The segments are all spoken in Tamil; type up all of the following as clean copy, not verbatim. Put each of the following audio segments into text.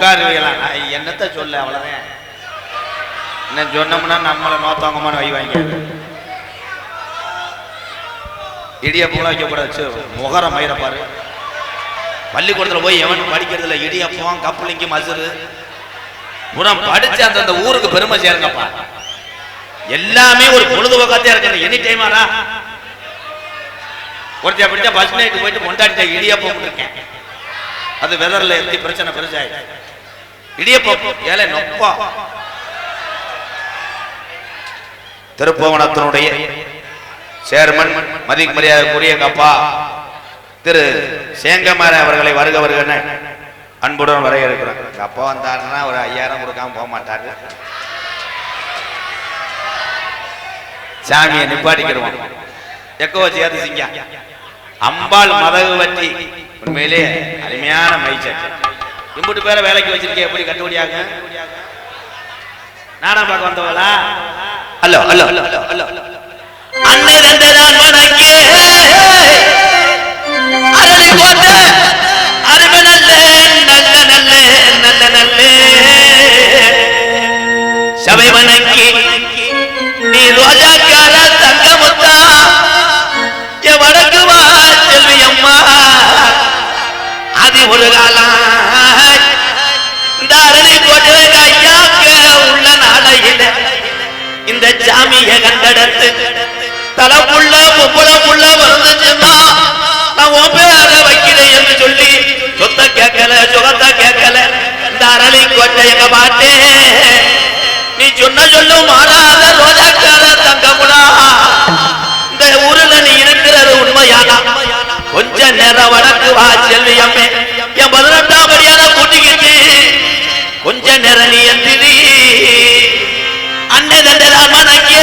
உட்காருவீங்களா? என்னத்த சொல்ல, அவ்வளவுதான். என்ன சொன்னோம்னா நம்மளை நோத்தவங்கமான வைவாங்க. இடியப்பம் வைக்கக்கூடாது, முகர மயிரப்பாரு. பள்ளிக்கூடத்துல போய் எவன் படிக்கிறதுல இடியப்பம் கப்பலிங்கு மசுறு புறம் படிச்சு அந்த ஊருக்கு பெருமை சேருங்கப்பா. எல்லாமே ஒரு பொழுதுபோக்கத்தையா இருக்கு. எனி டைம் ஆனா ஒருத்தி அப்படித்தான் பஸ் நைட்டு போயிட்டு கொண்டாடிட்ட இடியப்பம் இருக்கேன். அது வெதர்ல எப்படி பிரச்சனை பெருசாயிடுச்சு. இடியப்பம் ஏழை நொப்பா. திருப்பவனத்தினுடைய சேர்மன் மதிக்கு மரியாதைக்குரிய அப்பா திரு சேங்கமார அவர்களை வருக வருகன்னு அன்புடன் வரைய இருக்கிறார். அப்பா வந்தாருன்னா ஒரு 5000 கொடுக்காம போக மாட்டாரு. சாமியை நிப்பாட்டிக்கிறோம். எக்கோ வச்சு சிங்க அம்பாள் மதகு வட்டி உண்மையிலே அருமையான மைச்சர். இம்புட்டு பேரை வேலைக்கு வச்சிருக்கேன். எப்படி கட்டுப்படியாக நாடகம் பார்க்க வந்தவளா? ஹலோ ஹலோ ஹலோ ஹலோ அன்னை தந்தைதான் வணங்கி அரளி போட்ட அருமை நல்ல நல்ல நல்ல நல்ல நல்ல சபை வணங்கி நீ ரோஜாக்கார தங்கமுத்தா என் வடக்கு வா செல்வி அம்மா அது ஒரு காலம் இந்த அரளி போட்ட கையாக்க உள்ள நாளையில இந்த சாமிய கண்டடத்து தலைப்புள்ள முப்புளப்புள்ள வந்துச்சுன்னா நான் உன் பேர வைக்கிறேன் என்று சொல்லி சொத்த கேட்கல சுகத்தை கேட்கல. இந்த அரளி கோட்டை எங்க பாட்டே நீ சொன்ன சொல்லும் மாறாத ரோஜாக்கார தங்கமுடா. இந்த ஊருல நீ இருக்கிறது உண்மையானா கொஞ்ச நேரம் வடக்கு வா செல்வியம்மே என் 18ஆம் படியான கூட்டிக்கிட்டு கொஞ்ச நேரம் நீ எந்திரி அன்னை தந்தைதான் வணங்கி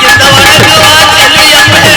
இந்த வடக்கு வா செல்வி அம்மே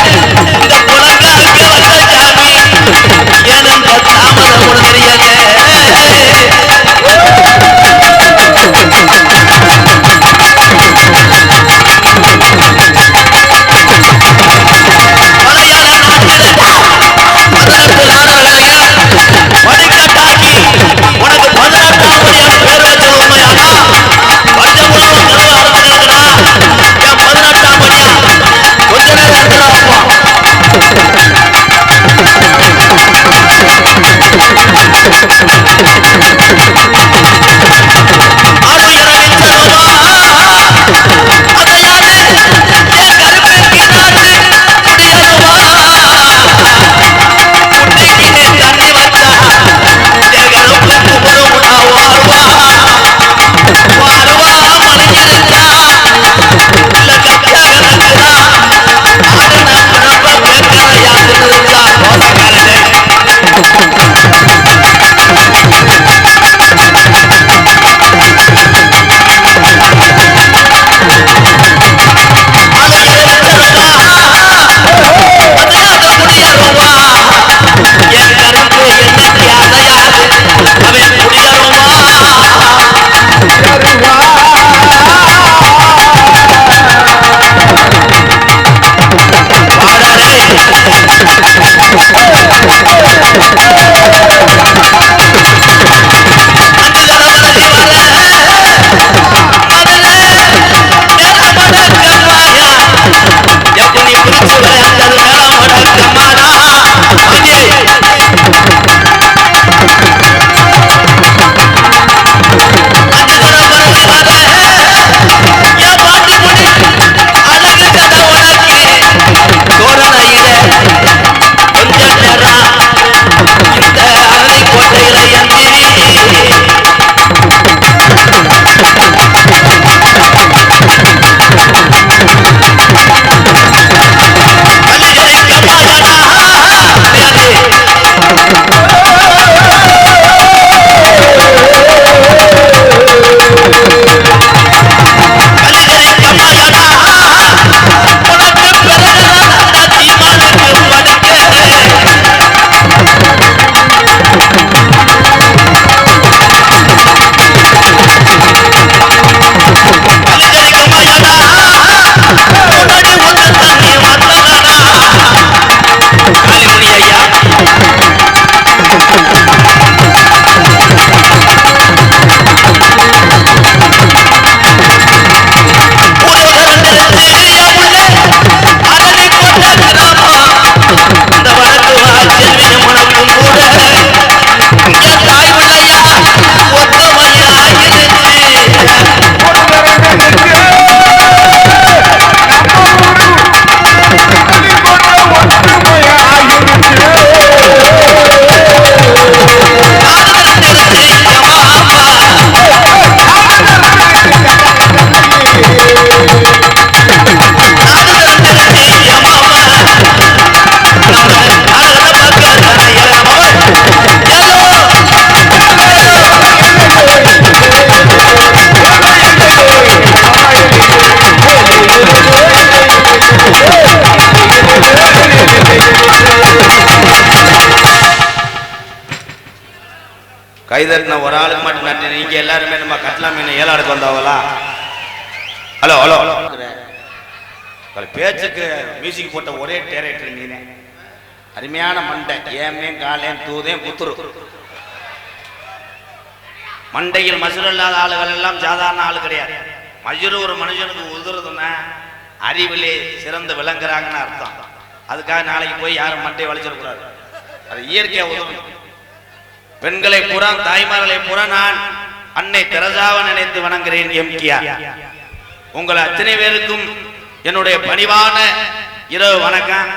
கைதட்டின ஒரு ஆளுக்கு மட்டும் நன்றி. நீங்க எல்லாருமே நம்ம கட்லா மீன் ஏலாடுக்கு வந்தவங்களா? ஹலோ ஹலோ, பேச்சுக்கு மியூசிக் போட்ட ஒரே டேரக்டர் நீனே. அருமையான மண்டை, ஏமே காலேன் தூதேன் புத்துரு. மண்டையில் மசுறு இல்லாத ஆளுகள் எல்லாம் சாதாரண ஆளு கிடையாது. மசுறு ஒரு மனுஷனுக்கு உதுறதுன்னா அறிவிலே சிறந்து விளங்குறாங்கன்னு அர்த்தம். அதுக்காக நாளைக்கு போய் யாரும் மண்டையை வளைச்சிடக்கூடாது. அது இயற்கையா உதவும். பெண்களை புறா, தாய்மார்களை புறா நான் அன்னை தெரசாவை நினைத்து வணங்குகிறேன். எம்கிஆர் உங்களை அத்தனை பேருக்கும் என்னுடைய பணிவான இரவு வணக்கம்.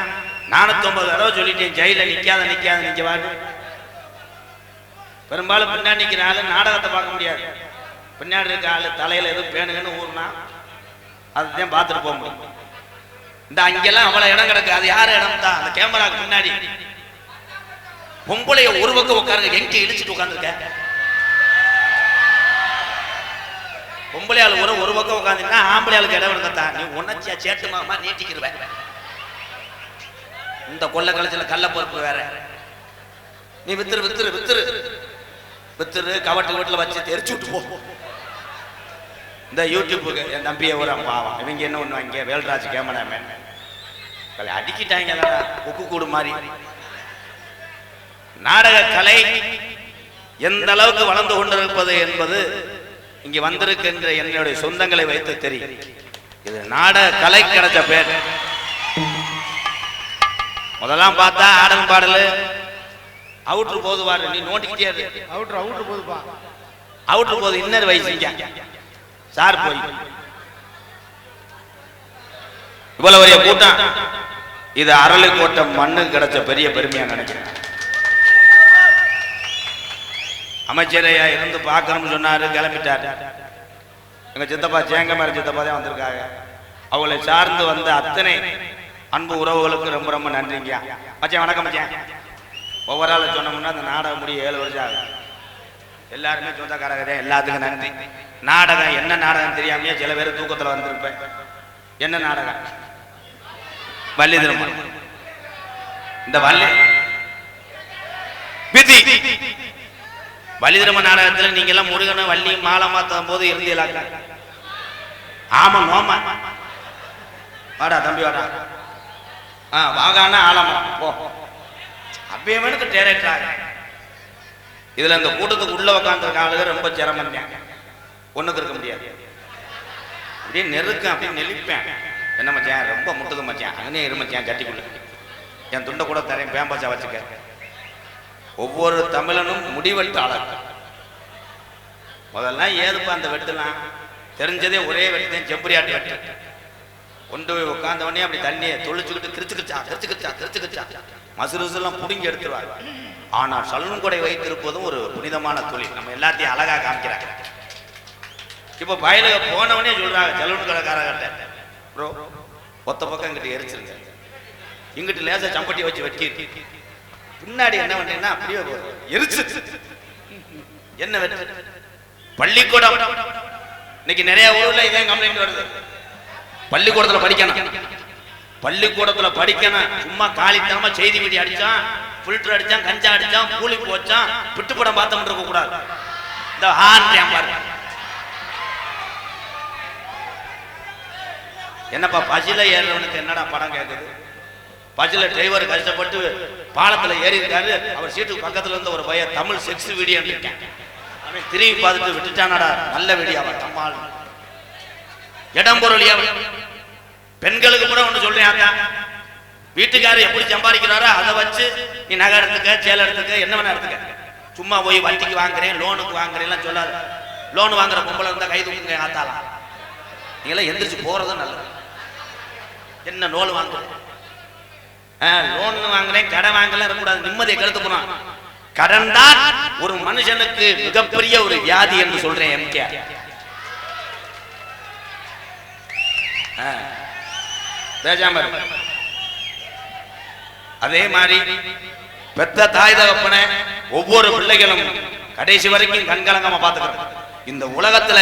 450 தடவை சொல்லிட்டேன், ஜெயில நிக்காத நிக்க வாடு. பெரும்பாலும் பின்னாடி நிக்கிற ஆளு நாடகத்தை பார்க்க முடியாது. பின்னாடி இருக்க ஆளு தலையில எதுவும் பேணுங்கன்னு ஊர்னா அதுதான் பார்த்துட்டு போக முடியும். இந்த அங்கெல்லாம் அவ்வளவு இடம் கிடக்கு. அது யாரு இடம் தான்? அந்த கேமராக்கு முன்னாடி பொம்பளைய ஒரு பக்கம் உட்காருங்க, எங்க இடிச்சுட்டு உட்காந்துருக்க. பொம்பளை ஆளு ஒரு பக்கம் உட்காந்துன்னா ஆம்பளை ஆளுக்கு இடம் இருக்கத்தான். நீ உணர்ச்சியா சேட்டுமாமா நீட்டிக்கிடுவேன். இந்த கொள்ள கழிச்சல கள்ள பொறுப்பு வேற. நீ வித்துரு வித்துரு வித்துரு வித்துரு கவட்டு வீட்டுல வச்சு தெரிச்சு விட்டு போ. இந்த யூடியூப்புக்கு என் தம்பியை ஒரு பாவம். இவங்க என்ன பண்ணுவாங்க, வேல்ராஜ் கேமராமேன் அடிக்கிட்டாங்க உப்பு கூடு மாதிரி. நாடக கலை எந்த அளவுக்கு வளர்ந்து கொண்டிருப்பது என்பது இங்க வந்திருக்கின்ற என்னுடைய சொந்தங்களை வைத்து தெரியும். இது நாடக கலை கிடைச்ச பேர். முதலாம் பார்த்தா ஆடல் பாடல் அவுட்ரு போதுவாரு. நீ நோட்டிக்கிட்டே அவுட்ரு போதுப்பா, அவுட்ரு போது இன்னர் வயசுங்க சார் போய் இவ்வளவு பெரிய கூட்டம். இது அரளிக்கோட்டை மண்ணு கிடைச்ச பெரிய பெருமையா நினைக்கிறேன். அமைச்சரையா இருந்து பார்க்கணும்னு சொன்னாரு, கிளம்பிட்டாரு. எங்க சித்தப்பா சேங்கமாரி சித்தப்பா தான் வந்திருக்காங்க. அவங்களை சார்ந்து வந்த அத்தனை அன்பு உறவுகளுக்கு ரொம்ப ரொம்ப நன்றிங்க. மச்சான் வணக்கம் மச்சான். ஒவ்வொரு ஆள் சொன்னோம்னா அந்த நாடகம் முடிய 7 வருஷம் ஆகும். எல்லாருமே சொந்தக்காரங்க, எல்லாத்துக்கும் நன்றி. நாடகம் என்ன நாடகம் தெரியாமையே சில பேர் தூக்கத்தில் வந்திருப்பேன். என்ன நாடகம்? வள்ளி திருமணம். இந்த வள்ளி திருமண நாடகத்தில் நீங்க எல்லாம் முருகனை வள்ளி மாலை மாத்தும் போது இருந்தீங்களா? ஆமா நோமா வாடா தம்பி வாடா. வாகான ஆலமா போ. அப்பயவனுக்கு டேரக்டர். இதுல இந்த கூட்டத்துக்கு உள்ள உட்காந்துருக்க ஆளுங்க ரொம்ப சிரமம். ஒண்ணுக்கு இருக்க முடியாது. அப்படியே நெருக்கம், அப்படியே நெளிப்பேன். என்ன மச்சான் ரொம்ப முட்டுது மச்சான், அங்கனே இரு மச்சான், கட்டிக்குள்ள என் துண்டை கூட தரேன், பேம்பாச்சா வச்சுக்க. ஒவ்வொரு தமிழனும் முடிவெட்டு ஆளர். முதல்ல ஏதுப்பா அந்த வெட்டுலாம் தெரிஞ்சதே ஒரே வெட்டுதான், செம்பரியாட்டு வெட்டு. கொண்டு போய் உட்காந்தவனே அப்படி தண்ணியை தொளிச்சுக்கிட்டு கிரிச்சுக்கிச்சா மசுருசெல்லாம் புடுங்கி எடுத்துருவாங்க. ஆனால் சலூன் கொடை வைத்திருப்பதும் ஒரு புனிதமான தொழில். நம்ம எல்லாத்தையும் அழகா காமிக்கிறாங்க. இப்ப வயலுக்கு போனவனே சொல்றாங்க சலூன் கடைக்காரர்கிட்ட, ப்ரோ ஒத்த பக்கம் இங்கிட்ட எரிச்சிருங்க, இங்கிட்டு லேசா சம்பட்டி வச்சு வெட்டி. பின்னாடி என்ன பண்ணீங்கன்னா அப்படியே எரிச்சு என்ன வெட்டு. பள்ளிக்கூடம் இன்னைக்கு நிறைய ஊர்ல இதான் கம்ப்ளைண்ட் வருது. பள்ளிக்கூடத்துல படிக்கணும், சும்மா காலித்தனமா செய்தி வீடி அடிச்சான், ஃபில்டர் அடிச்சான், கஞ்சா அடிச்சான், கூலி போச்சான், பிட்டு படம் பார்த்தோம் இருக்க கூடாது. இந்த என்னப்பா பசில ஏறவனுக்கு என்னடா படம் கேட்குது? பசில டிரைவர் கஷ்டப்பட்டு பாலத்துல ஏறி இருக்காரு, அவர் சீட்டுக்கு பக்கத்துல இருந்து ஒரு பையன் தமிழ் செக்ஸ் வீடியோ இருக்கேன், அவன் திரும்பி பார்த்துட்டு விட்டுட்டானடா, நல்ல வீடியோ அவன் தம்மாள் இடம் பொருளியா. பெண்களுக்கு கூட ஒண்ணு சொல்றேன், வீட்டுக்காரர் எப்படி சம்பாதிக்கிறாரோ அதை வச்சு நீ நகை எடுத்துக்க, சேலை எடுத்துக்க, என்ன வேணா எடுத்துக்க. சும்மா போய் வட்டிக்கு வாங்குறேன், லோனுக்கு வாங்குறேன் சொல்லாது. லோன் வாங்குற பொம்பளை இருந்தா கை தூக்குங்க ஆத்தாலாம். நீங்களாம் எந்திரிச்சு போறதும் நல்லது. என்ன லோன் வாங்குறேன், லோன் வாங்குறேன், கடன் வாங்கலாம் இருக்கக்கூடாது, நிம்மதியை கருத்து போனான். கடன் தான் ஒரு மனுஷனுக்கு மிகப்பெரிய ஒரு வியாதி என்று சொல்றேன். எம்கே பேசாம அதே மாதிரி பெத்த தாய் தகப்பன ஒவ்வொரு பிள்ளைகளும் கடைசி வரைக்கும் கண்கலங்கமா பாத்துக்கிறோம். இந்த உலகத்துல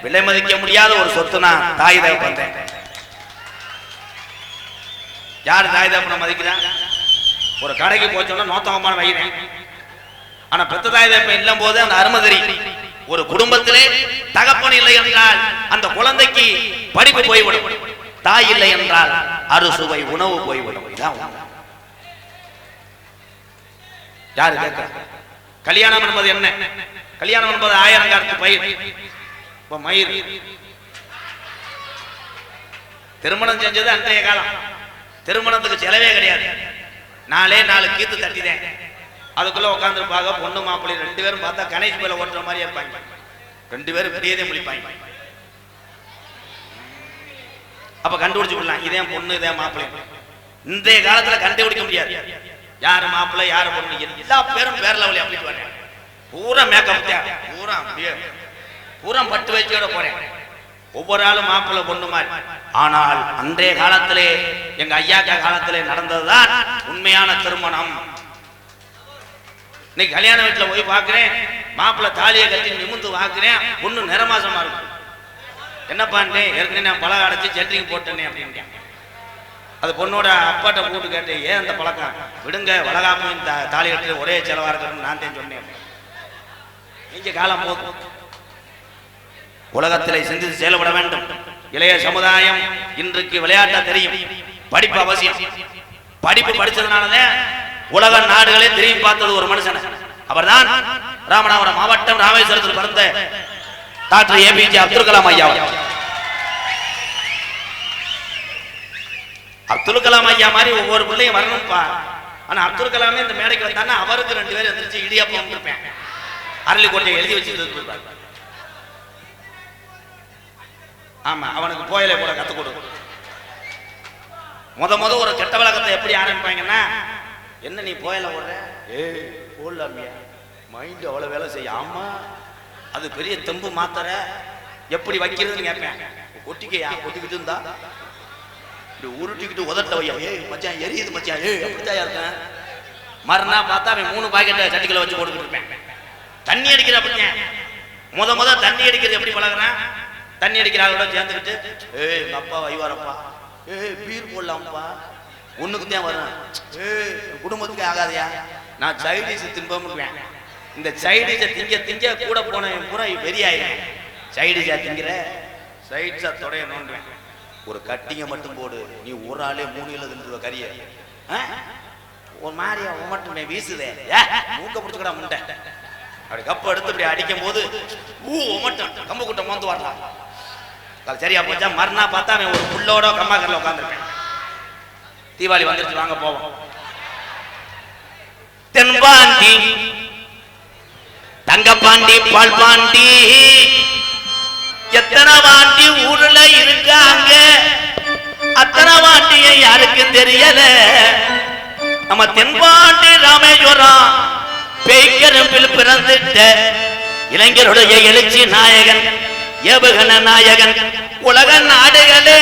விலை மதிக்க முடியாத ஒரு சொத்துனா தாய் தகப்பன். யாரு தாய் தகப்பனை மதிக்கிறான்? ஒரு கடைக்கு போச்சோம்னா நோத்தகமான வைக்கிறேன், ஆனா பெத்த தாய் தகப்பன் இல்லம் போது அந்த அருமை தெரியும். ஒரு குடும்பத்திலே தகப்பன் இல்லை என்றால் அந்த குழந்தைக்கு படிப்பு போய்விடும். தாய் இல்லை என்றால் அறுசுவை உணவு போய்விடும். இதான் யாரு கேட்க? கல்யாணம் என்பது என்ன? கல்யாணம் என்பது 1000 காலத்து பயிர். இப்ப மயிர் திருமணம் செஞ்சது அன்றைய காலம். திருமணத்துக்கு செலவே கிடையாது. 4 கீத்து தட்டிதேன். அதுக்குள்ள உட்காந்துருப்பாங்க. பொண்ணு மாப்பிள்ளை 2 பேரும் பார்த்தா கணேஷ் மேல ஓட்டுற மாதிரி இருப்பாங்க. 2 பேரும் பெரியதே முடிப்பாங்க. அப்ப கண்டுபிடிச்சு விடலாம் இதே பொண்ணு இதே மாப்பிள்ளை. இன்றைய காலத்துல கண்டுபிடிக்க முடியாது யாரு மாப்பிள்ளை யாரு பொண்ணு. எல்லா பேரும் பேர் லெவலில் அப்படி வரேன். பூரா மேக்கப் பூரா பட்டு வச்சோட போறேன். ஒவ்வொரு ஆளும் மாப்பிள்ளை பொண்ணு மாதிரி. ஆனால் அன்றைய காலத்திலே எங்க ஐயாக்கா காலத்திலே நடந்ததுதான் உண்மையான திருமணம். இன்னைக்கு கல்யாண வீட்டுல போய் பாக்குறேன். மாப்பிள்ளை தாலியை கட்டி நிமிந்து வாக்குறேன். பொண்ணு நிறமாசமா இருக்கும். என்னப்பான்ட்டு ஏற்கனவே நான் பழக அடைச்சி சென்ட்ரிங் போட்டேனே அப்படின்னு. அது பொண்ணோட அப்பாட்ட கூட்டு கேட்டேன். ஏன் அந்த பழக்கம்? விடுங்க, வளகாப்பையும் தாலி கட்டி ஒரே செலவா இருக்கணும்னு நான் தான் சொன்னேன். இங்க காலம் போகும். உலகத்திலே சிந்தித்து செயல்பட வேண்டும். இளைய சமுதாயம் இன்றைக்கு விளையாட்டா தெரியும். படிப்பு அவசியம். படிப்பு படிச்சதுனாலதான் உலக நாடுகளே திரும்பி பார்த்தது ஒரு மனுஷன். அவர்தான் ராமநாதபுரம் மாவட்டம் ராமேஸ்வரத்தில் பிறந்த டாக்டர் APJ அப்துல் கலாம் ஐயா. அப்துல் கலாம் ஐயா மாதிரி ஒவ்வொரு பிள்ளையும் வரணும்பா. ஆனா அப்துல் கலாமே இந்த மேடைக்கு வந்தான்னா அவருக்கு 2 பேரும் எந்திரிச்சு இடியாப்பம் இருப்பேன். அரளிக்கோட்டையை எழுதி வச்சுட்டு. ஆமா, அவனுக்கு கோயிலை போட கத்துக் கொடு. முத ஒரு கெட்ட வழக்கத்தை எப்படி ஆரம்பிப்பாங்கன்னா, என்ன நீ கோயில போடுற? போடலாமியா, மைண்ட் அவ்வளவு வேலை செய்ய. ஆமா, அது பெரிய தெம்பு மாத்திர எப்படி வைக்கிறதுன்னு கேட்பேன். கொட்டிக்கையா கொட்டிக்கிட்டு இருந்தா இப்படி உருட்டிக்கிட்டு உதட்ட வையா. மச்சான் எரியுது மச்சான். அப்படித்தான் இருக்கேன். மறுநா பார்த்தா அவன் 3 பாக்கெட்டை சட்டிக்குள்ள வச்சு போட்டுக்கிட்டு இருப்பேன். தண்ணி அடிக்கிற அப்படிங்க. முத தண்ணி அடிக்கிறது எப்படி பழகுறான்? தண்ணி அடிக்கிறாங்களோட சேர்ந்துக்கிட்டு எங்க அப்பா வைவாரப்பா, பீர் போடலாம்ப்பா, ஒண்ணுக்கு தான் வரும், குடும்பத்துக்கு ஆகாதையா, நான் சைடிஸ் தின்பமுக்குவேன். இந்த சைடிஸை திங்க கூட போன பூரா வெறியாயிரும். சைடிஸா திங்கிற சைட்ஸா தொடைய நோண்டுவேன். ஒரு கட்டிங்க மட்டும் போடு, நீ ஒரு ஆளே 3 கிலோ தின்றுவ கறிய. ஒரு மாதிரியா உமட்டுமே வீசுதே, மூக்க பிடிச்சுக்கடா முண்டை. அப்படி கப்ப எடுத்து இப்படி அடிக்கும் போது உமட்டும் கம்பு கூட்டம் மோந்து வரலாம். சரியா போச்சா? மறுநா பார்த்தா அவன் ஒரு புல்லோட கம்மாக்கரில் உட்காந்துருப்பேன். தீபாவளி வந்துருச்சு, வாங்க போவோம். தென்பாண்டி தங்கப்பாண்டி பால்பாண்டி எத்தனை வாண்டி ஊர்ல இருக்காங்க. அத்தனை வாண்டிய யாருக்கும் தெரியல. நம்ம தென்பாண்டி ராமேஸ்வரம் பேய்கரும்பில் பிறந்துட்ட இளைஞருடைய எழுச்சி நாயகன், ஏவுகண நாயகன், உலக நாடுகளே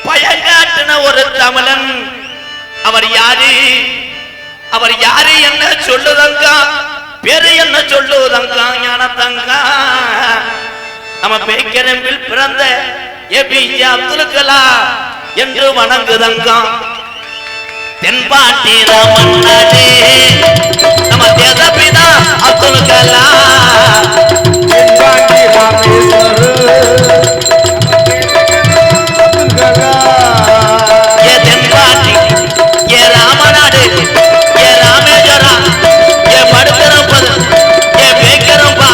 பயங்காட்டின ஒரு தமிழன். அவர் யாரு? அவர் யாரு என்ன சொல்லுதங்கா? பேரு என்ன சொல்லுதங்கா? ஞானத்தங்கா. நம்ம பேய்கரும்பில் பிறந்த APJ அப்துல் கலாம் என்று வணங்குதங்கா. தென்பாண்டி ராமண்ணாடே நம்ம தேசப்பிதா அப்துல் கலாம். தென்பாண்டி ஏ தென்பாண்டி, ஏ ராமநாடு, ஏ ராமேஸ்வரம், ஏ படுத்திருப்பது, ஏ பேக்கரம்பா,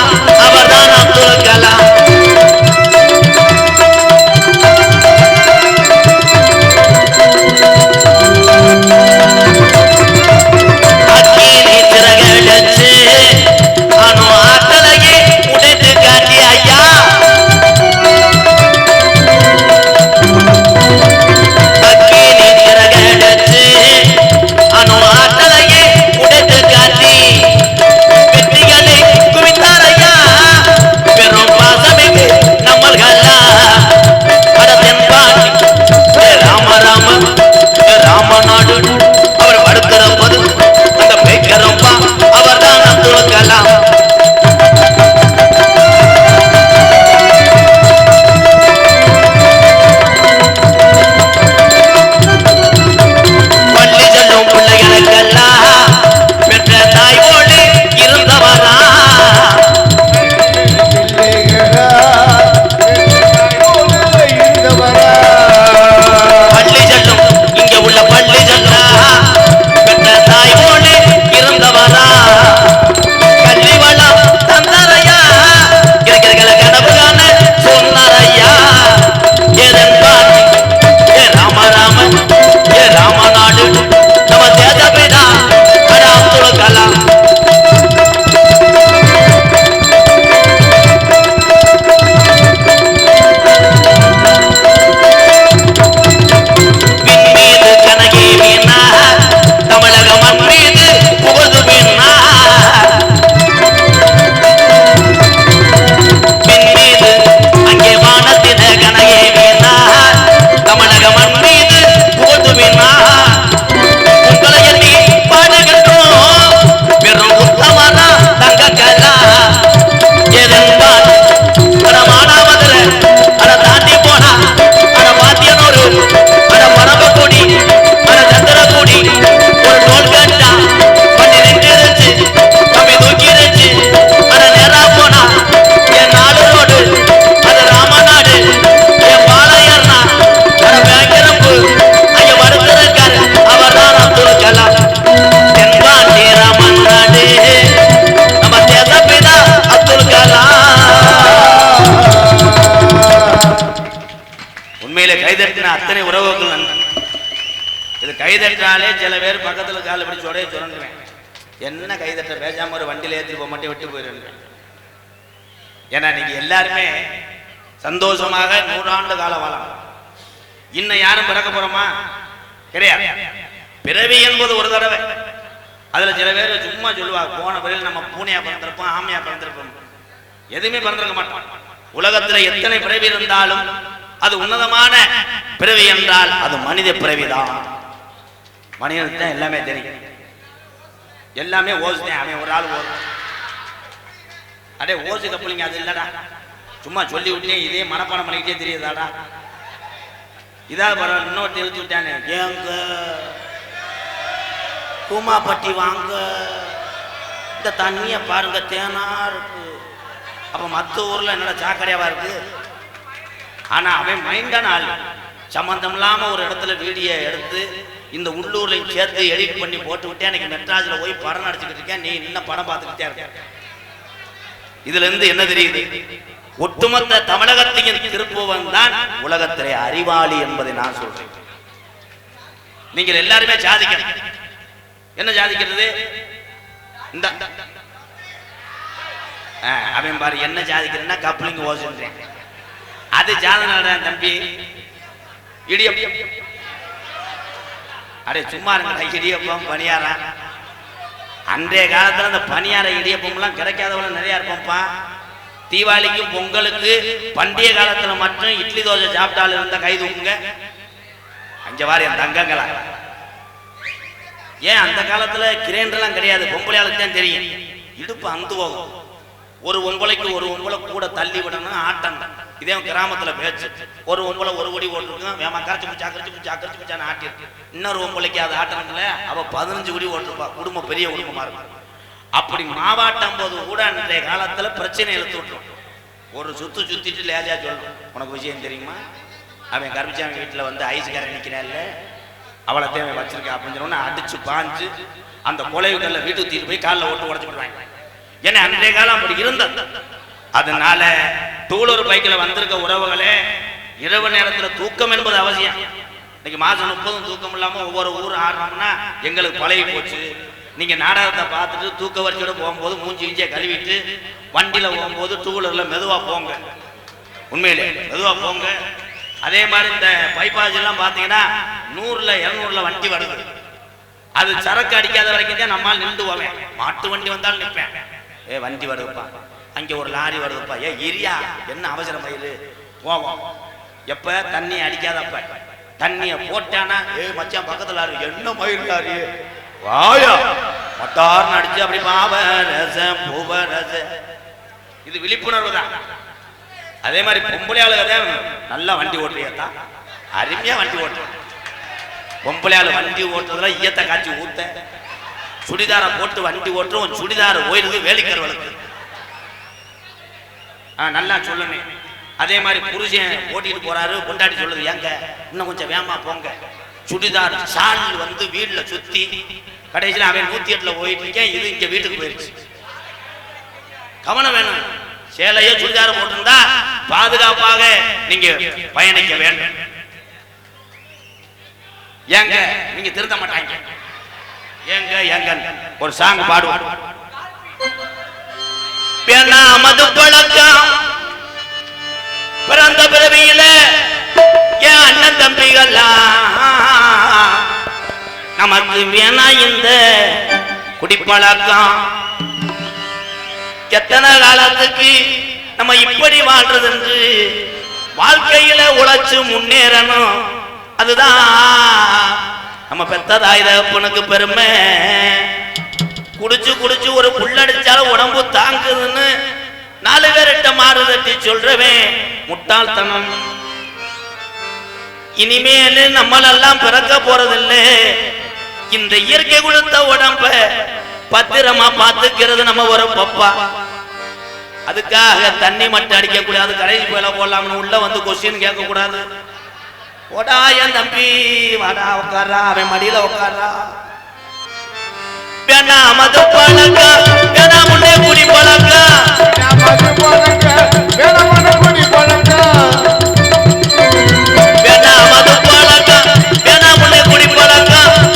அவர்தான் அப்துல் கலாம். அணு ஆற்றலையே உடைத்து காட்டி ஐயா கைதட்டாலே சில பேர் பக்கத்துல கால் இப்படி சொடைய சுரண்டுவேன். என்ன கைதட்ட பேசாம ஒரு வண்டியில ஏற்றி போக மாட்டேன் விட்டு போயிடுவேன். ஏன்னா நீங்க எல்லாருமே சந்தோஷமாக 100 ஆண்டு காலம் வாழலாம். இன்னும் யாரும் பிறக்க போறோமா? கிடையாது. பிறவி என்பது ஒரு தடவை. அதுல சில பேர் சும்மா சொல்லுவாங்க, போன பிறகு நம்ம பூனையா பிறந்திருப்போம், ஆமையா பிறந்திருப்போம். எதுவுமே பிறந்திருக்க மாட்டோம். உலகத்துல எத்தனை பிறவி இருந்தாலும் அது உன்னதமான பிறவி என்றால் அது மனித பிறவிதான். மனிதனுக்கு தான் எல்லாமே தெரியும். எல்லாமே ஓசுதான். அவன் ஒரு ஆள் ஓடு. அடே ஓசு கப்பலிங்க அது இல்லடா, சும்மா சொல்லி விட்டேன், இதே மனப்பாடம் பண்ணிக்கிட்டே தெரியுதாடா. இதாவது பரவாயில்ல, இன்னொரு எழுதி விட்டானே, ஏங்க கூமாப்பட்டி வாங்க, இந்த தண்ணியை பாருங்க தேனா இருக்கு. அப்ப மற்ற ஊர்ல என்னடா சாக்கடையாவா இருக்கு. ஆனா அவன் மைண்டான ஆள். சம்பந்தம் இல்லாம ஒரு இடத்துல வீடியோ எடுத்து இந்த உள்ளூர்லையும் சேர்த்து எடிட் பண்ணி போட்டு விட்டேன். எனக்கு மெட்ராஸ்ல போய் படம் நடிச்சுக்கிட்டு இருக்கேன், நீ இன்னும் படம் பார்த்துக்கிட்டே இருக்க. இதுல இருந்து என்ன தெரியுது? ஒட்டுமொத்த தமிழகத்தையும் திருப்புவன் தான் உலகத்திலே அறிவாளி என்பதை நான் சொல்றேன். நீங்கள் எல்லாருமே சாதிக்கணும். என்ன சாதிக்கிறது? இந்த அவன் பாரு என்ன சாதிக்கிறேன்னா கப்ளிங் ஓசுன்றேன். அது சாதனை தம்பி. இடியப்பம் அடே சும்மா இருங்க. இடியப்பம் பணியாரம் அன்றைய காலத்துல அந்த பணியார இடியப்பம் எல்லாம் கிடைக்காதவள நிறைய இருப்போம்ப்பா. தீபாவளிக்கு பொங்கலுக்கு பண்டிகை காலத்துல மட்டும் இட்லி தோசை சாப்பிட்டாலும் இருந்த கை தூக்குங்க. அஞ்ச வாரி என் தங்கங்களா. ஏன் அந்த காலத்துல கிரைண்டர்லாம் கிடையாது, பொம்பளையாளுக்கு தான் தெரியும். இடுப்பு அந்து போகும். ஒரு ஒம்பளைக்கு ஒரு ஒம்பளை கூட தள்ளி விடணும் ஆட்டம். இதே கிராமத்துல பேச்சு. ஒரு ஒம்பளை ஒரு ஒடி ஓட்டிருக்கும், வேமா கரைச்சி பிடிச்சா கரைச்சி பிடிச்சா கரைச்சி பிடிச்சான்னு ஆட்டிருக்கு. இன்னொரு ஒம்பளைக்கு அது ஆட்டணும்ல, அவ 15 ஒடி ஓட்டிருப்பா. குடும்பம் பெரிய குடும்பமா இருக்கும். அப்படி மாவாட்டம் போது கூட அன்றைய காலத்துல பிரச்சனை இழுத்து விட்டுரும். ஒரு சுத்து சுத்திட்டு லேஜா சொல்லும், உனக்கு விஷயம் தெரியுமா, அவன் கருப்பிச்சாமி வீட்டுல வந்து ஐஸ்கார நிக்கிறான்ல, அவளை தேவை வச்சிருக்கா அப்படின்னு சொன்னா அடிச்சு பாஞ்சு அந்த கொலைவுகள்ல வீட்டுக்கு தூக்கிட்டு போய் காலில் ஓட்டு உடச்சு விடுவாங்க. ஏன்னா அன்றைய காலம் அப்படி இருந்தது. அதனால டூலர் பைக்கில் வந்திருக்க உறவுகளே, இரவு நேரத்துல தூக்கம் என்பது அவசியம். இன்னைக்கு மாசம் 30 தூக்கம் இல்லாம ஒவ்வொரு ஊர் ஆடுறோம்னா எங்களுக்கு பழகி போச்சு. நீங்க நாடகத்தை பார்த்துட்டு தூக்க வரிசையோட போகும்போது மூஞ்சி இஞ்சியை கழுவிட்டு வண்டியில போகும்போது டூலர்ல மெதுவா போங்க. உண்மையிலே மெதுவா போங்க. அதே மாதிரி இந்த பைபாஸ் எல்லாம் பாத்தீங்கன்னா 100ல 200ல வண்டி வருது. அது சரக்கு அடிக்காத வரைக்கும் தான் நம்மால் நின்று போவேன். மாட்டு வண்டி வந்தாலும் நிற்பேன். வண்டி வருதுப்பா, அங்க ஒரு லாரி வருதுப்பா, இரியா என்ன அவசரம் மயிறு போவோம். எப்ப தண்ணி அடிக்காதப்ப தண்ணிய போட்டானா மச்சான் பக்கத்துல லாரி என்ன மயில் லாரி வாயா மட்டார்னு அடிச்சு அப்படி பாவரசம் பூவரசம். இது விழிப்புணர்வு தான். அதே மாதிரி பொம்பளையாளுக நல்லா வண்டி ஓட்டுறியா, அருமையா வண்டி ஓட்டுற. பொம்பளையாளு வண்டி ஓட்டுறதுல ஈயத்தை காய்ச்சி ஊத்த, சுடிதாரை போட்டு வண்டி ஓட்டுறோம். சுடிதார் ஓயிலுக்கு வேலிக்கருவலுக்கு நல்லா சொல்லுங்க. அதே மாதிரி புருஷன் ஓட்டிட்டு போறாரு, கொண்டாடி சொல்லுது, ஏங்க இன்னும் கொஞ்சம் வேமா போங்க. சுடிதார் ஷால் வந்து வீட்டுல சுத்தி கடைசியில் அவன் 108ல போயிட்டு இருக்கேன், இது இங்க வீட்டுக்கு போயிருச்சு. கவனம் வேணும். சேலையோ சுடிதார போட்டிருந்தா பாதுகாப்பாக நீங்க பயணிக்க வேண்டும். ஏங்க நீங்க திருத்த மாட்டாங்க. ஏங்க ஏங்க ஒரு சாங் பாடுவோம். மது பழக்கம் பிறந்த பிறவியில என் அண்ணன் தம்பிகள்லாம் நமக்கு வேணா இந்த குடிப்பழக்கம். எத்தனை காலத்துக்கு நம்ம இப்படி வாழ்றது என்று வாழ்க்கையில உழைச்சு முன்னேறணும். அதுதான் நம்ம பெத்த தாய் தகப்பனுக்கு பெருமை. குடிச்சு குடிச்சு ஒரு புல்லடிச்சாலும் உடம்பு தாங்குதுன்னு 4 பேர்கிட்ட மாறு தட்டி சொல்றவன் முட்டாள்தனம். இனிமேல் நம்மளெல்லாம் பிறக்க போறதில்லை. இந்த இயற்கை கொடுத்த உடம்ப பத்திரமா பார்த்துக்கிறது நம்ம ஒரு பப்பா. அதுக்காக தண்ணி மட்டும் அடிக்க கூடாது, கடைசி போயில போடலாம்னு உள்ள வந்து கொஸ்டின் கேட்க கூடாது. ஓடா என் தம்பி வாடா உட்காரா, அவன் மடியில உட்காரா. வேணா மது பழக்கம், வேணா முன்னே குடி பழக்கம், வேணா மது பழக்கம், வேணா முன்னே குடி பழக்கம்.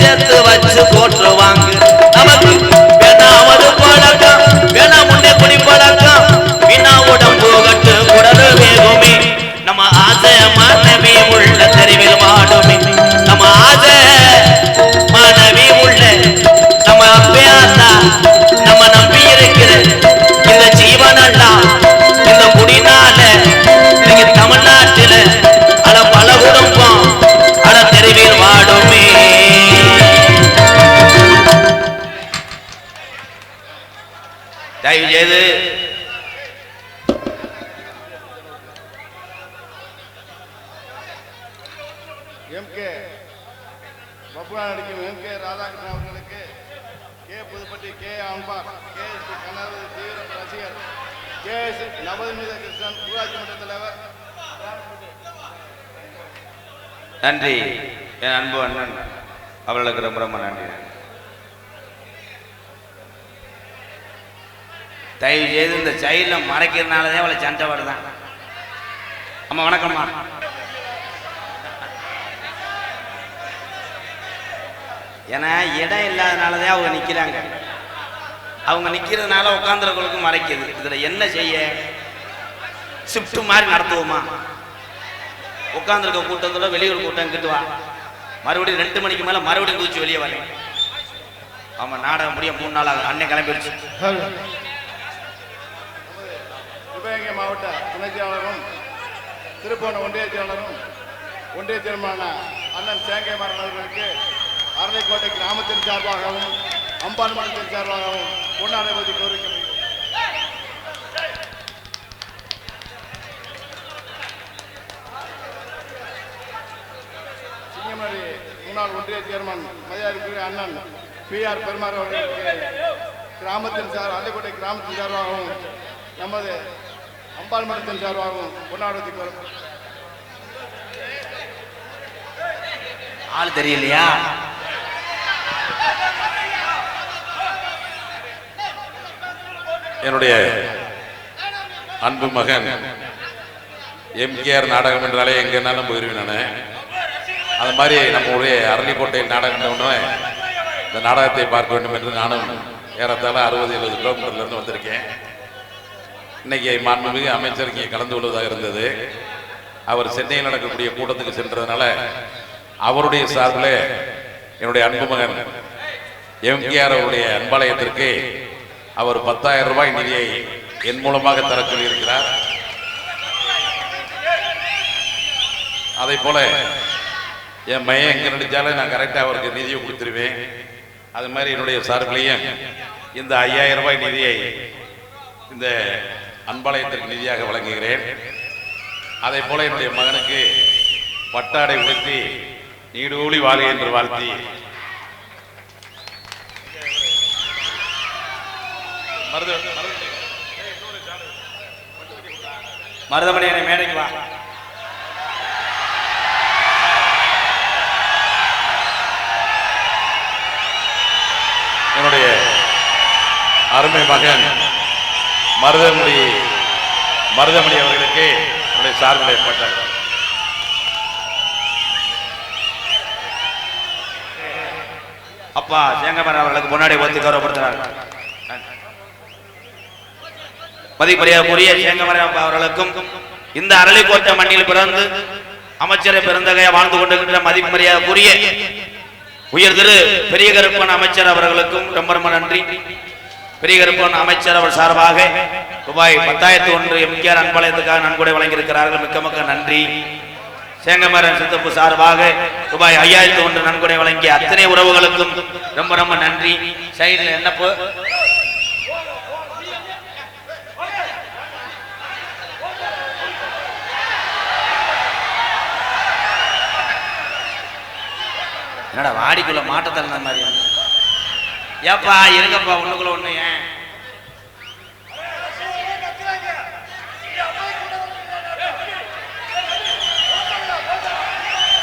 சேர்த்து வச்சு போற்றுவாங்க. நமக்கு வேணாவது பழக்கம் வேணா முன்னே குடி பழக்கம் வீணா உடம்பு கட்டு குடலு வேகுமே. நம்ம ஆசை மாணவி உள்ள தெருவில் வாடுமே. நம்ம ஆசை மாணவி உள்ள நம்ம அப்பையாத்தா நம்ம நம்பி இருக்கிற இந்த ஜீவனெல்லாம் இந்த குடினால இன்னைக்கு தமிழ்நாட்டில அட பல குடும்பம் அட தெருவில் வாடுமே. தயவு செய்து எம்.கே. பப்புவா நடிக்கும் எம்.கே. ராதாகிருஷ்ணன் அவர்களுக்கு கே. புதுப்பட்டி கே. அன்பார் கே. கனவு தீவிர ரசிகர் கே. நவநீத கிருஷ்ணன் ஊராட்சி மன்ற தலைவர். நன்றி. என் அன்பு அண்ணன் அவர்களுக்கு ரொம்ப ரொம்ப நன்றி. தயவு செய்து இந்த சைல்ல மறைக்கிறதுனாலதான் அவளை சண்டை வருதான். அம்மா வணக்கம்மா. ஏன்னா இடம் இல்லாதனாலதான் அவங்க நிக்கிறாங்க. அவங்க நிக்கிறதுனால உட்காந்துருக்களுக்கும் மறைக்குது. இதுல என்ன செய்ய? ஷிஃப்ட் மாதிரி நடத்துவோமா? உட்காந்துருக்க கூட்டத்தில் வெளியூர் கூட்டம் கிட்டுவா, மறுபடியும் 2 மணிக்கு மேல மறுபடியும் குதிச்சு வெளியே வரேன். ஆமா, நாடகம் முடிய 3 நாள் ஆகும். அன்னை கிளம்பிடுச்சு. சிவகங்கை மாவட்ட துணைச் செயலாளரும் திருப்போணம் ஒன்றிய செயலாளரும் ஒன்றிய சேர்மான அண்ணன் சேங்கைமாறன் அவர்களுக்கு அரணைக்கோட்டை கிராமத்தின் சார்பாகவும் அம்பான் மண்டலத்தின் சார்பாகவும் பொன்னாடை கோரிக்கை. சிங்கமணி முன்னாள் ஒன்றிய சேர்மன் மரியாதைக்குரிய அண்ணன் பி.ஆர். பெருமாள் அவர்களுக்கு கிராமத்தின் அரணைக்கோட்டை கிராமத்தின் சார்பாகவும் நமது அம்பாள் மண்டலத்தின் சார்பாகவும் பொன்னாடை கோரிக்கை. ஆள் தெரியலையா? என்னுடைய அன்பு மகன் எம்.கே.ஆர். நாடகம் என்றாலே எங்கன்னாலும் போயிருவேன் நான். அது மாதிரி நம்மளுடைய அரளிக்கோட்டையில் நாடகம் இந்த நாடகத்தை பார்க்க வேண்டும் என்று நானும் ஏறத்தாழ 60-70 கிலோமீட்டர்லேருந்து வந்திருக்கேன். இன்னைக்கு மாண்புமிகு அமைச்சர் இங்கே கலந்து கொள்வதாக இருந்தது. அவர் சென்னையில் நடக்கக்கூடிய கூட்டத்துக்கு சென்றதுனால அவருடைய சார்பில் என்னுடைய அன்பு மகன் எம்.கே.ஆர். அவருடைய அன்பாலயத்திற்கு அவர் 10,000 ரூபாய் நிதியை என் மூலமாக தர சொல்லியிருக்கிறார். அதை போல என் மையம் எங்க நடிச்சாலும் நான் கரெக்டாக அவருக்கு நிதியை கொடுத்துருவேன். அது மாதிரி என்னுடைய சார்பிலையும் இந்த 5,000 ரூபாய் நிதியை இந்த அன்பாலயத்திற்கு நிதியாக வழங்குகிறேன். அதை போல என்னுடைய மகனுக்கு பட்டாடை உடுத்தி நீடூழி வாழ என்று வாழ்த்தி மருதமணி மேடைக்கு வா. என்னுடைய அருமை மகன் மருதமணி அவர்களுக்கு என்னுடைய சார்பில் ஏற்பட்டார். அப்பா சேங்கமரன் அவர்களுக்கு முன்னாடி ஒத்தி கௌரவப்படுத்துகிறார். மதிப்புரிய சேங்கமரன் அவர்களுக்கும் இந்த அரளிக்கோட்டை மண்ணில் பிறந்து அமைச்சரை பிறந்தகையா வாழ்ந்து கொண்டிருக்கின்ற மதிப்புரிய உயர் திரு பெரிய கருப்பன் அமைச்சர் அவர்களுக்கும் ரொம்ப ரொம்ப நன்றி. பெரிய கருப்பன் அமைச்சர் அவர் சார்பாக ரூபாய் 10,001 எம்.கே.ஆர். அன்பாலயத்துக்காக நன்கொடை வழங்கியிருக்கிறார்கள். மிக்க மிக்க நன்றி. சேங்கமரன் சித்தப்பு சார்பாக ரூபாய் 5,001 நன்கொடை வழங்கிய அத்தனை உறவுகளுக்கும் ரொம்ப ரொம்ப நன்றி. சைடுல என்னப்போ என்னடா வாடிக்குள்ள மாட்ட தகுந்த மாதிரி ஏப்பா இருங்கப்பா ஒண்ணுக்குள்ள ஒண்ணு. ஏன்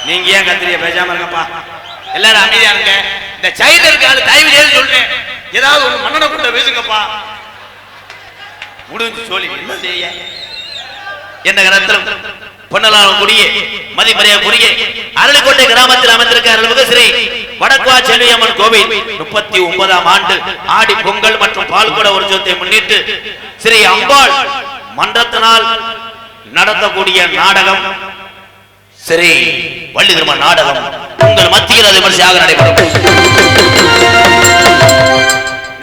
நீங்க ஏன் கத்திரிய பேசாம இருங்கப்பா, எல்லாரும் அமைதியா இருங்க. இந்த சைல்டு இருக்காது தயவு செய்து சொல்றேன், ஏதாவது ஒரு மன்னனை கூட்ட பேசுங்கப்பா. முடிஞ்சு சொல்லி என்ன செய்ய என்ன கரத்திலும் பொன்னலான குடியே மதிமரியா குடியே அரளிக்கோட்டை கிராமத்தில் அமைந்திருக்க அருள்மிகு ஸ்ரீ வடக்குவா செல்வியம்மன் கோவில் 39ஆம் ஆண்டு ஆடி பொங்கல் மற்றும் பால்குட உற்சவத்தை முன்னிட்டு ஸ்ரீ அம்பாள் மன்றத்தினால் நடத்தக்கூடிய நாடகம் ஸ்ரீ வள்ளி திருமண நாடகம் உங்கள் மத்தியில் அது விமர்சையாக நடைபெறும்.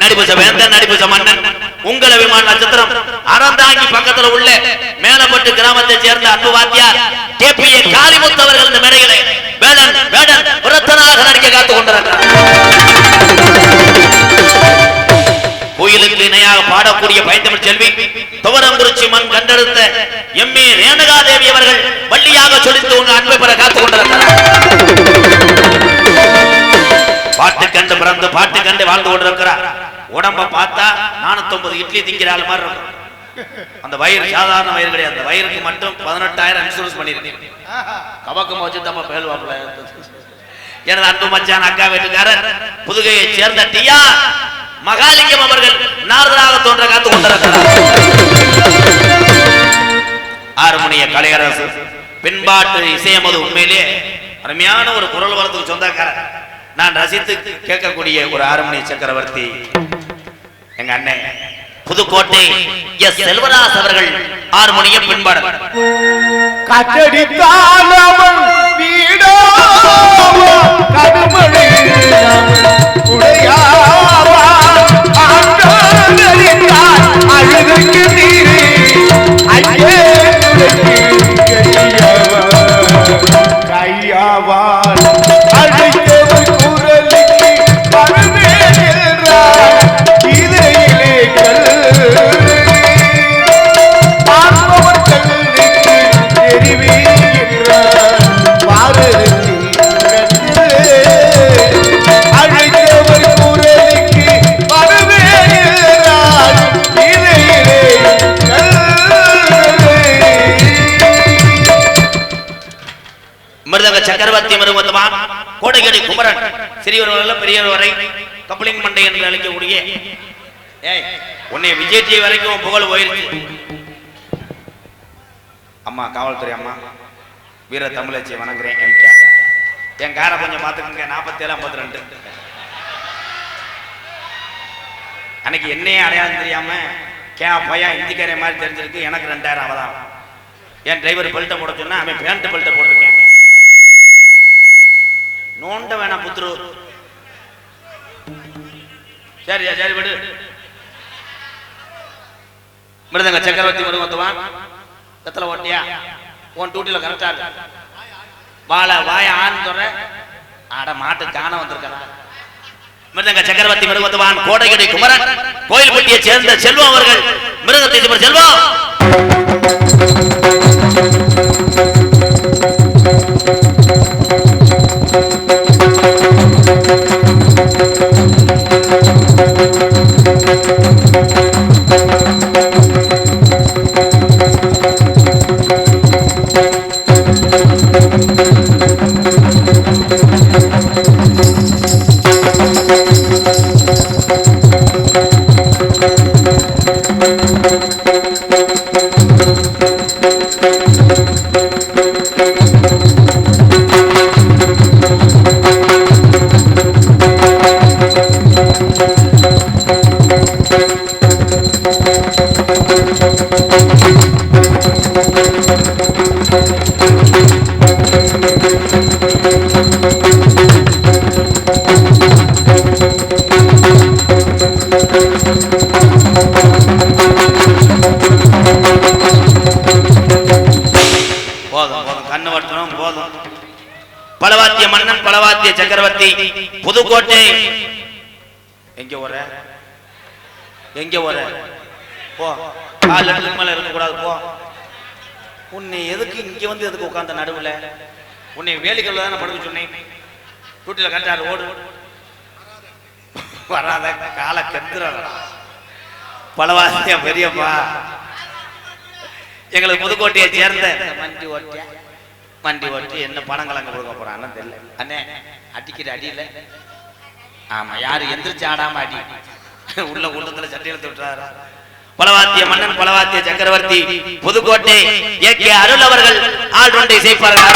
நடிப்பு வேந்தன் நடிப்பு மன்னன் உங்கள் அபிமான நட்சத்திரம் அறந்தாங்கி பக்கத்தில் உள்ள மேலப்பட்டு கிராமத்தை சேர்ந்த அன்பு வாத்தியார் கேபிஏ காளிமுத்து அவர்கள் இந்த மேடைகளை வேடன் வேடன் புரத்தனாக நடிக்க காத்துக் கொண்டிருக்கிறார். கோயிலுக்கு இணையாக பாடக்கூடிய பைந்தமிழ் செல்வி துவரங்குறிச்சி மண் கண்டெடுத்த எம்ஏ ரேணுகாதேவி அவர்கள் வள்ளியாக சொலித்து உங்க அன்பை பெற காத்துக் கொண்டிருக்கிறார். பாட்டு கண்டு பிறந்து பாட்டு கண்டு வாழ்ந்து கொண்டிருக்கிறார். உடம்ப பார்த்தா 450 இட்லி திங்கிறாள் மாதிரி இருக்கும். அந்த வயிறு சாதாரண வயிறு கிடையாது. அந்த வயிறுக்கு மட்டும் 18,000 இன்சூரன்ஸ் பண்ணிருக்கேன். கவக்கம் வச்சு தப்ப பேல்வாப்புல. எனது அன்பு மச்சான் அக்கா வீட்டுக்காரர் புதுகையை சேர்ந்த டியா மகாலிங்கம் அவர்கள் நாரதராக தோன்ற காத்து கொண்டிருக்கிறார். ஆறுமணிய கலையரசு பின்பாட்டு இசையமது உண்மையிலே அருமையான ஒரு குரல் வளத்துக்கு சொந்தக்காரர். நான் ரசித்து கேட்கக்கூடிய ஒரு ஆறுமணிய சக்கரவர்த்தி எங்க அண்ணன் புதுக்கோட்டை எஸ் செல்வராஜ் அவர்கள் ஆறுமணிய பின்பாடல். கட்டடித்தாலவன் வீடோ கடுமழை உடையாவா ஆண்டாதறிந்தார் அழுதுக்கு நீரே ஐயே கையாவான் அழைத்தவர் குரலுக்கு பருவேறார் இதையிலே பார்ப்பவர் கல்லுக்கு தெரிவே என்றார் பாரதத்தில் அழைத்தவர் குரலுக்கு பருவேறார் இதையிலே மிருதங்க சக்கரவர்த்தி மருமத்துமான் கோடைகடி குமரன் சிறியவர் பெரியவர் வரை கப்ளிங் மண்டை என்று அழைக்கக்கூடிய உன்னை விஜய் டிவி வரைக்கும் புகழ் போயிருச்சு. அம்மா காவல்துறை அம்மா வீர தமிழச்சி வணங்குறேன். என் காரை கொஞ்சம் பார்த்துக்கங்க. 47-52 அன்னைக்கு என்னையே அடையாளம் தெரியாம பையன் இந்திக்காரே மாதிரி தெரிஞ்சிருக்கு. எனக்கு 2000 அவதான். என் டிரைவர் பெல்ட்டை போட சொன்னா அவன் பேண்ட் பெல்ட்டை போட்டிருக்கேன். நோண்ட வேணாம் புத்துரு. சரி சரி விடு. மிருதங்க சக்கரவர்த்தி மருமத்துவான் கத்தல ஓட்டியா உன் டூட்டில கரெக்டா இருக்கு. வாய ஆண் சொல்ற ஆட மாட்டு காண வந்திருக்கா. மிருதங்க சக்கரவர்த்தி மருமத்துவான் கோடைகடி குமரன் கோயில்பட்டியை சேர்ந்த செல்வம் அவர்கள் மிருதத்தை செல்வம் பலவாத்திய மன்னன் பலவாத்திய சக்கரவர்த்தி புதுக்கோட்டை எங்க வர போ கால மேல இருக்க கூடாது போ. உன்னை எதுக்கு இங்க வந்து எதுக்கு உட்கார்ந்த நடுவுல உன்னை வேலிக்கல்ல தானே படுக்க சொன்னேன். டூட்டில கட்டாரு ஓடு வராத கால கெத்துற பலவாத்திய பெரியப்பா எங்களுக்கு புதுக்கோட்டையை சேர்ந்த வண்டி ஓட்டி என்ன பணங்கள் அங்க கொடுக்க போறான்னு தெரியல. அண்ணே அடிக்கிற அடியில ஆமா யாரு எந்திரிச்சு ஆடாம அடி உள்ள உள்ளத்துல சட்டையில தொட்டுறாரு. பலவாத்திய மன்னன் பலவாத்திய சக்கரவர்த்தி புதுக்கோட்டை ஏகே அருள் அவர்கள் ஆள் ஒன்றை இசைப்பார்கள்.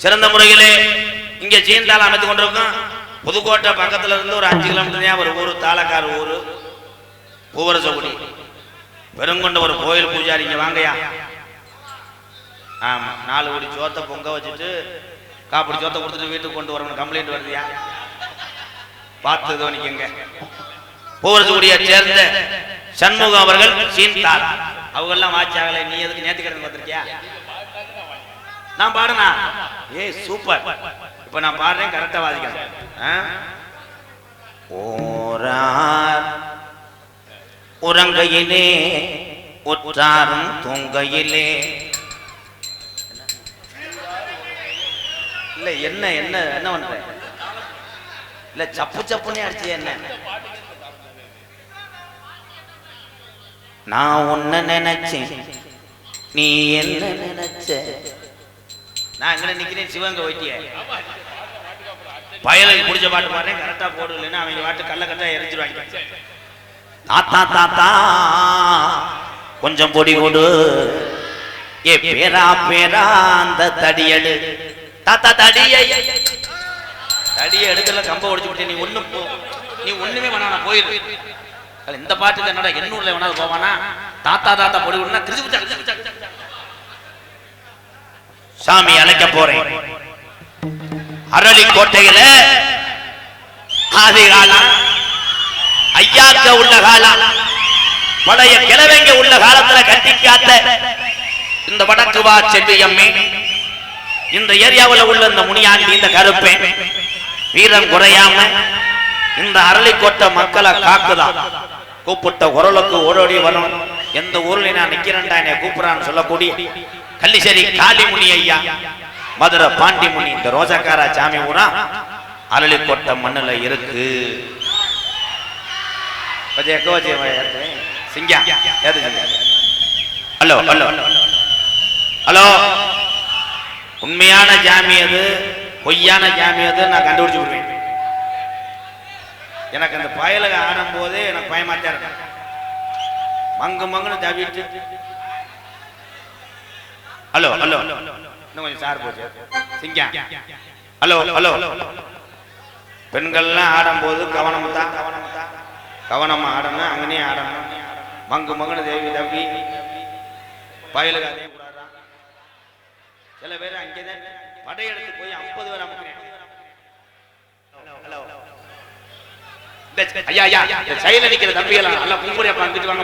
சிறந்த முறையிலே இங்கே சீந்தால் அமைத்துக் கொண்டிருக்கும். புதுக்கோட்டை பக்கத்துல இருந்து ஒரு 5 கிலோமீட்டர் ஒரு ஊர், தாளக்கார் ஊர், பூவரசகுடி. பெருங்கொண்ட ஒரு கோயில் பூஜாரி இங்க வாங்கயா. ஆமா, 4 கோடி சோத்தை பொங்க வச்சுட்டு காப்படி சோத்தை கொடுத்துட்டு வீட்டுக்கு கொண்டு வரணும் கம்ப்ளைண்ட் வருதியா? பார்த்து தோணிக்கங்க. பூவரசகுடியை சேர்ந்த சண்முகம் அவர்கள் சீந்தால் அவங்க எல்லாம் வாட்சாகலை. நீ எதுக்கு நேற்றுக்கிழமை வந்திருக்கியா? நான் பாடுனா ஏய் சூப்பர். இப்ப நான் பாடுறேன், கரெக்டா வாதிக்கிறேன். ஓரார் உறங்கையிலே உற்றாரும் தூங்கையிலே. இல்ல என்ன என்ன என்ன பண்ற? இல்ல சப்பு சப்புனே அடிச்சு என்ன? நான் உன்ன நினைச்சேன், நீ என்ன நினைச்ச? நான் எங்க நிக்கிறேன், சிவங்க வைத்திய பயலுக்கு பிடிச்ச பாட்டு பாடுறேன், கரெக்டா போடு. இல்லைன்னா அவங்க பாட்டு கல்ல கட்டா எரிஞ்சிருவாங்க. தாத்தா தாத்தா கொஞ்சம் பொடி கொடு, ஏ பேரா பேரா அந்த தடியடு. தாத்தா தடியை எடுக்கல, கம்ப ஒடிச்சு விட்டு நீ ஒண்ணுமே வேணா போயிரு. இந்த பாட்டுக்கு என்னடா எண்ணூர்ல வேணாலும் போவானா? தாத்தா தாத்தா பொடி கொடுனா திருச்சி சாமி அழைக்க போறேன். அரளி கோட்டையில ஆதி காலம், ஐயாக்க உள்ள காலம், பழைய கிழவங்க உள்ள காலத்துல கட்டி காத்த இந்த வடக்கு வா செட்டியம்மே, இந்த ஏரியாவில் உள்ள இந்த முனியாண்டி, இந்த கருப்பேன் வீரம் குறையாம இந்த அரளிக்கோட்டை மக்களை காக்குதா. கூப்பிட்ட குரலுக்கு ஓடோடி வரும். எந்த ஊர்ல நான் நிக்கிறேன்டா என்னை கூப்பிடான்னு சொல்லக்கூடிய கள்ளிசேரி காளிமுனி ஐயா, மதுரை பாண்டிமுனி, இந்த ரோஜாக்காரா சாமி ஊரா அரளிக்கோட்டை மண்ணுல இருக்கு. ஹலோ ஹலோ ஹலோ, உண்மையான ஜாமி அது, பொய்யான ஜாமி அது நான் கண்டுபிடிச்சு விடுவேன். எனக்கு அந்த பயலுக ஆடும் போதே எனக்கு பயமாத்தா இருக்க. மங்கு மங்குன்னு தவிட்டு. ஹலோ ஹலோ, இன்னும் கொஞ்சம் சார் போச்சு சிங்கா. ஹலோ ஹலோ, பெண்கள்லாம் ஆடும் போது கவனமா ஆடணும், அங்கனே ஆடணும். மங்கு மங்குன்னு தேவி தவி பயலுக அதே கூடாதா? சில பேர் அங்கேதான் படையெடுத்து போய் 50 பேர் அமுக்கிறேன். ஐயா ஐயா, சைல நிக்கிற தம்பியெல்லாம் நல்லா கும்புடியா பங்கிட்டு வாங்க.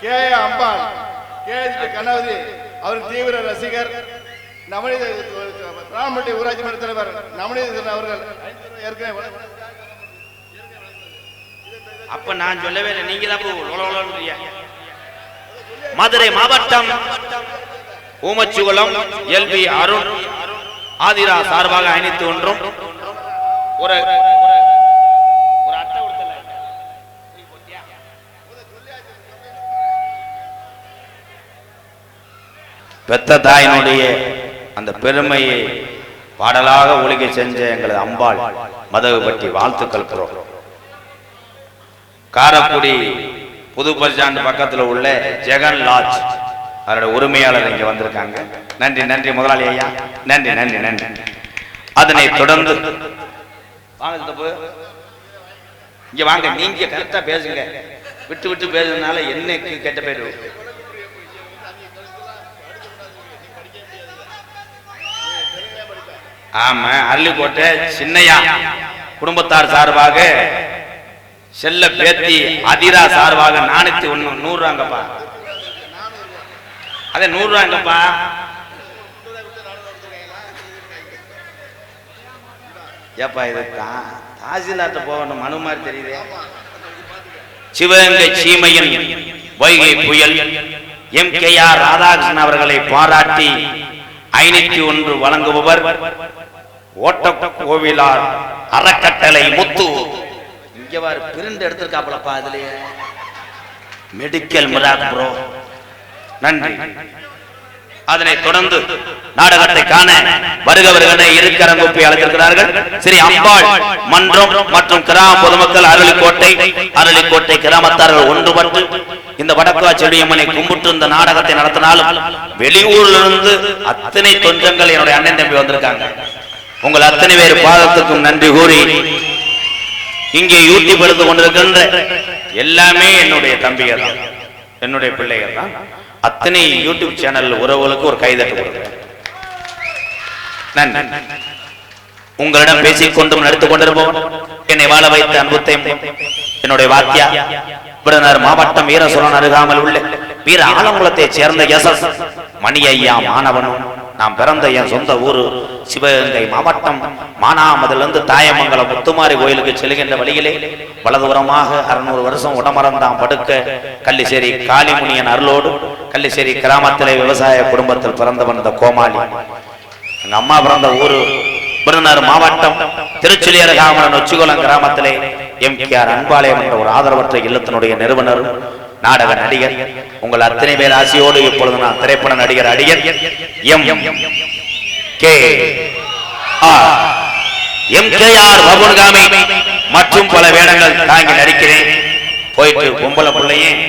கே அம்பாள், கே கணபதி அவர் தீவிர ரசிகர். நவநீத ராமட்டி ஊராட்சி மன்ற தலைவர் நவநீதன் அவர்கள் ஏற்கனவே. அப்ப நான் சொல்லவே இல்லை, நீங்க தான். மதுரை மாவட்டம் ஊமச்சிகுளம் எல்வி அருண் ஆதிரா சார்பாக அணித்து ஒன்றும் ஒரு அட்டை கொடுத்தல. பெத்த தாயினுடைய அந்த பெருமையை பாடலாக ஒலிக்க செஞ்ச எங்களது அம்பாள் மதகு பற்றி வாழ்த்துக்கள் புறோம். காரக்குடி புது பஸ் ஸ்டாண்ட் பக்கத்தில் உள்ள ஜெகன் லாட்ஜ் அதோட உரிமையாளர் இங்க வந்திருக்காங்க. நன்றி நன்றி முதலாளி ஐயா, நன்றி நன்றி நன்றி. அதனை தொடர்ந்து இங்க வாங்க, நீங்க கரெக்டா பேசுங்க. விட்டு விட்டு பேசுறதுனால என்னைக்கு கெட்ட பேரு. ஆமா, அரளிக்கோட்டை சின்னையா குடும்பத்தார் சார்பாக செல்ல பேத்தி அதிரா சார்பாக 401 100 ரூபாங்கப்பா. அதே 100 ரூபாங்கப்பா. ஏப்பா இது தாசில்தார்ட்ட போகணும் மனு மாதிரி தெரியுது. சிவகங்கை சீமையின் வைகை புயல் எம்.கே.ஆர். ராதாகிருஷ்ணன் அவர்களை பாராட்டி 501 வழங்குபவர் ஓட்ட கோவிலார் அறக்கட்டளை முத்து. இங்க வாரு பிரிண்ட் எடுத்திருக்காப்பலப்பா, அதுலயே மெடிக்கல் மிராக் ப்ரோ. நன்றி. அதனைத் தொடர்ந்து நாடகத்தை காண வருகவர்களை இருக்கரங்குப்பை அழைத்திருக்கிறார்கள் ஸ்ரீ அம்பாள் மன்றம் மற்றும் கிராம பொதுமக்கள் அரளிக்கோட்டை கிராமத்தார்கள் ஒன்றுபட்டு இந்த வடக்காச்செடியம்மனை கும்பிட்டு இந்த நாடகத்தை நடத்தினாலும் வெளியூரிலிருந்து அத்தனை தொஞ்சங்கள் என்னுடைய அண்ணன் தம்பி வந்திருக்காங்க. உங்கள் அத்தனை பேர் பாதத்துக்கும் நன்றி கூறி இங்கே யூடியூப் எடுத்து கொண்டிருக்கின்ற எல்லாமே என்னுடைய தம்பிகள் தான், என்னுடைய பிள்ளைகள் தான். அத்தனை யூடியூப் சேனல் உறவுகளுக்கு ஒரு கைதட்டு கொடுக்கிறேன். உங்களிடம் பேசிக்கொண்டும் நடித்துக் கொண்டிருப்போம் என்னை வாழ வைத்த அன்புத்தை என்னுடைய வாத்தியா விருதுநகர் மாவட்டம் வீரசோழன் அருகாமல் உள்ள வீர ஆலங்குளத்தை சேர்ந்த எஸ் மணி ஐயா மாணவனும் நாம் பிறந்த என் சொந்த ஊரு சிவகங்கை மாவட்டம் மானாமதிலிருந்து தாயமங்கலம் முத்துமாரி கோயிலுக்கு செல்கின்ற வழியிலே வலதுபுறமாக 600 வருஷம் உடமரந்தாம் படுக்க கள்ளிசேரி காளிமுனியன் அருளோடு கள்ளிசேரி கிராமத்திலே விவசாய குடும்பத்தில் பிறந்தவன் இந்த கோமாளி. எங்க அம்மா பிறந்த ஊரு விருதுநகர் மாவட்டம் திருச்சுழி அருகாமல் நொச்சிகுளம் கிராமத்திலே எம்கேஆர் அன்பாலயம் என்ற ஒரு ஆதரவற்ற இல்லத்தினுடைய நிறுவனர் நாடக நடிகர். உங்கள் அத்தனை பேர் ஆசையோடு இப்பொழுது நான் திரைப்பட நடிகர் அடியர் எம்கேஆர் பபுன்காமி மற்றும் பல வேடங்கள் தாங்கி நடிக்கிறேன். போயிட்டு பொம்பளை பிள்ளையும்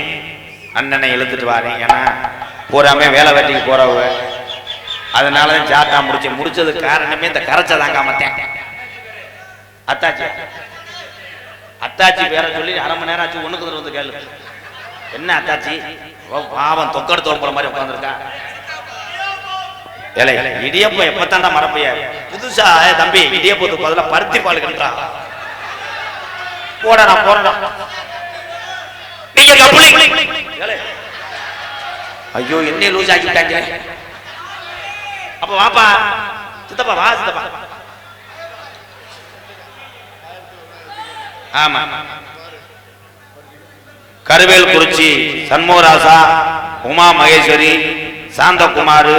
அண்ணனை இழுத்துட்டு வாரேன். ஏன்னா பூராமே வேலை வெட்டிக்கு போறவங்க, அதனாலதான் சாட்டா முடிச்சது காரணமே இந்த கரைச்ச தாங்க மாட்டேன். அத்தாச்சி பேர சொல்லி 1/2 மணி நேரம் ஆச்சு. ஒண்ணுக்கு வந்து கேளு, என்ன அத்தாச்சி பாவம் தொக்கெடுத்து போற மாதிரி உட்காந்துருக்கா. இடியப்பம் எப்பத்தாண்டா மரப்பைய புதுசா தம்பி இடியப்பத்துக்கு பதிலா பருத்தி பால் கட்டுறா போட நான் போறேன். ஐயோ என்ன லூஸ் ஆக்கிட்டாங்க. அப்ப வாப்பா சித்தப்பா வா சித்தப்பா. ஆமா கருவேல் குறிச்சி சண்முகராசா உமா மகேஸ்வரி சாந்தகுமார்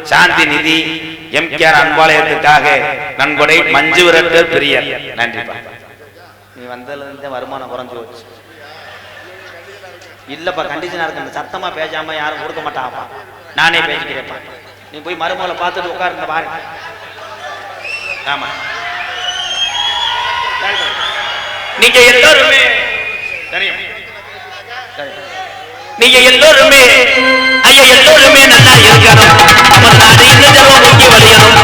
சாந்தி நிதி எம்கேஆர் அன்பாலயத்துக்காக நன்கொடை மஞ்சு விரட்டு பிரியர். நன்றிப்பா. நீ வந்ததுல இருந்து வருமானம் குறைஞ்சு போச்சு. இல்லப்பா கண்டிஷனா இருக்கு, சத்தமா பேசாம யாரும் கொடுக்க மாட்டாப்பா, நானே பேசிக்கிறேன்ப்பா. நீ போய் மருமகளை பார்த்துட்டு உட்கார்ந்த பாரு. ஆமா நீங்க எல்லாருமே நீங்க எல்லோருமே ஐயா எல்லோருமே நல்லா இருக்கணும். நம்ம நாடு இந்த முக்கிய வழியணும்.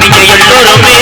நீங்க எல்லோருமே